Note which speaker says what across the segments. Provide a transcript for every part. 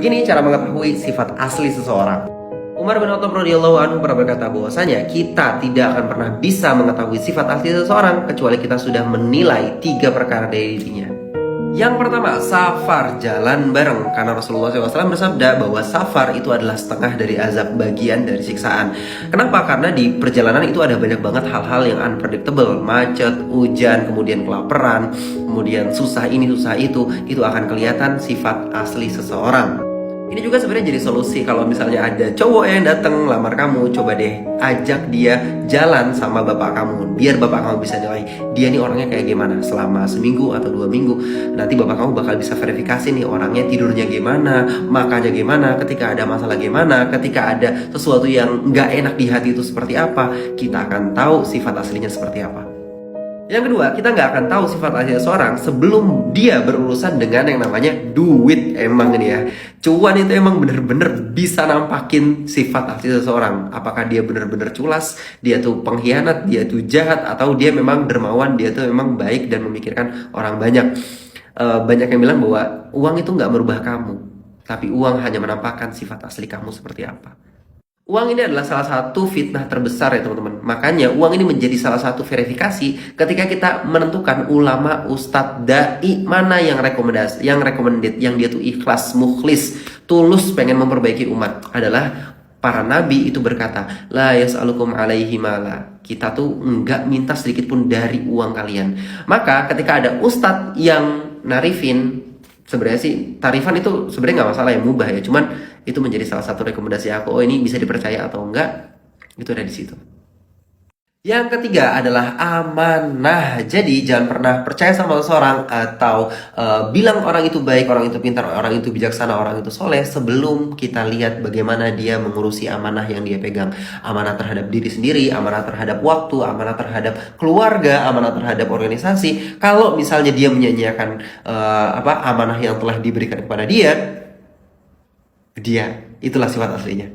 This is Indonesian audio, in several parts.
Speaker 1: Begini cara mengetahui sifat asli seseorang. Umar bin Khattab radhiyallahu anhu pernah berkata bahwasanya kita tidak akan pernah bisa mengetahui sifat asli seseorang kecuali kita sudah menilai 3 perkara dari dirinya. Yang pertama, safar, jalan bareng. Karena Rasulullah SAW bersabda bahwa safar itu adalah setengah dari azab, bagian dari siksaan. Kenapa? Karena di perjalanan itu ada banyak banget hal-hal yang unpredictable. Macet, hujan, kemudian kelaparan, kemudian susah ini, susah itu akan kelihatan sifat asli seseorang. Ini juga sebenarnya jadi solusi kalau misalnya ada cowok yang datang lamar kamu, coba deh ajak dia jalan sama bapak kamu, biar bapak kamu bisa nilai dia nih orangnya kayak gimana selama seminggu atau 2 minggu. Nanti bapak kamu bakal bisa verifikasi nih orangnya tidurnya gimana, makannya gimana, ketika ada masalah gimana, ketika ada sesuatu yang nggak enak di hati itu seperti apa, kita akan tahu sifat aslinya seperti apa. Yang kedua, kita nggak akan tahu sifat asli seseorang sebelum dia berurusan dengan yang namanya duit. Emang ini ya, cuan itu emang bener-bener bisa nampakin sifat asli seseorang. Apakah dia bener-bener culas, dia tuh pengkhianat, dia tuh jahat, atau dia memang dermawan, dia tuh memang baik dan memikirkan orang banyak. Banyak yang bilang bahwa uang itu nggak merubah kamu, tapi uang hanya menampakkan sifat asli kamu seperti apa. Uang ini adalah salah satu fitnah terbesar ya teman-teman. Makanya uang ini menjadi salah satu verifikasi ketika kita menentukan ulama, ustadz, dai mana yang rekomendasi, yang recommended, yang dia tuh ikhlas, mukhlis, tulus pengen memperbaiki umat. Adalah para nabi itu berkata, la yas'alukum alaihi mala. Kita tuh enggak minta sedikit pun dari uang kalian. Maka ketika ada ustadz yang narifin, sebenarnya sih tarifan itu sebenarnya nggak masalah ya, mubah ya, cuman itu menjadi salah satu rekomendasi aku. Oh, ini bisa dipercaya atau enggak, itu ada di situ. Yang ketiga adalah amanah. Jadi jangan pernah percaya sama seseorang atau bilang orang itu baik, orang itu pintar, orang itu bijaksana, orang itu soleh sebelum kita lihat bagaimana dia mengurusi amanah yang dia pegang. Amanah terhadap diri sendiri, amanah terhadap waktu, amanah terhadap keluarga, amanah terhadap organisasi. Kalau misalnya dia menyanyiakan amanah yang telah diberikan kepada dia itulah sifat aslinya.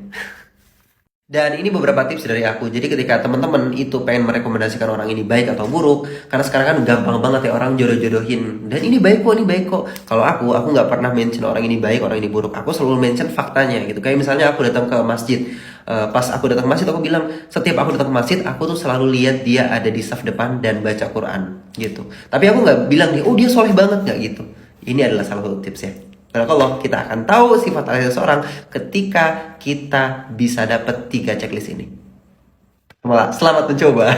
Speaker 1: Dan ini beberapa tips dari aku. Jadi ketika teman-teman itu pengen merekomendasikan orang ini baik atau buruk, karena sekarang kan gampang banget ya orang jodoh-jodohin. Dan ini baik kok. Kalau aku nggak pernah mention orang ini baik, orang ini buruk. Aku selalu mention faktanya gitu. Kayak misalnya aku datang ke masjid. Pas aku datang ke masjid, aku bilang setiap aku datang ke masjid, aku tuh selalu lihat dia ada di saf depan dan baca Quran gitu. Tapi aku nggak bilang nih, oh dia soleh banget, nggak gitu. Ini adalah salah satu tips ya. Kalau kita akan tahu sifat asli seseorang ketika kita bisa dapat 3 checklist ini. Selamat mencoba.